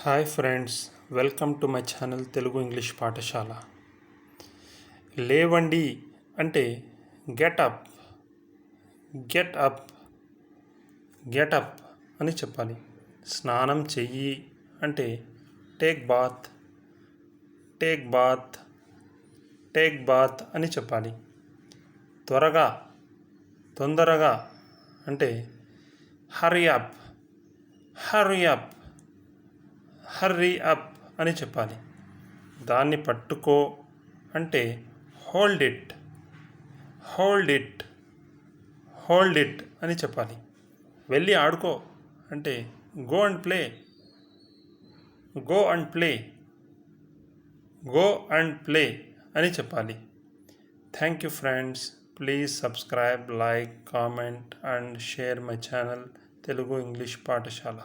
Hi friends, welcome to my channel Telugu English పాఠశాల. లేవండి అంటే get up, get up, get up అని చెప్పాలి. స్నానం చెయ్యి అంటే take bath, take bath, take bath అని చెప్పాలి. త్వరగా, తొందరగా అంటే hurry up, hurry up, hurry up అని చెప్పాలి. దాన్ని పట్టుకో అంటే hold it, hold it, hold it అని చెప్పాలి. వెళ్ళి ఆడుకో అంటే go and play, go and play, go and play అని చెప్పాలి. Thank you friends. Please subscribe, like, comment and share my channel Telugu English పాఠశాల.